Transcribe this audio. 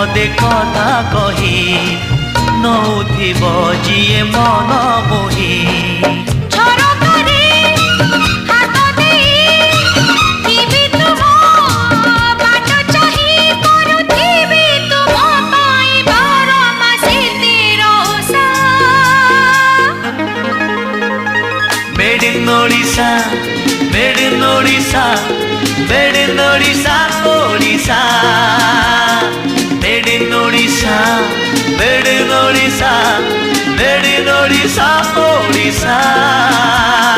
पदे कथा कही नौथिब जिए मन मोही Odisha, made in Odisha, made in Odisha, Odisha, made in Odisha, made in Odisha, made in Odisha, Odisha.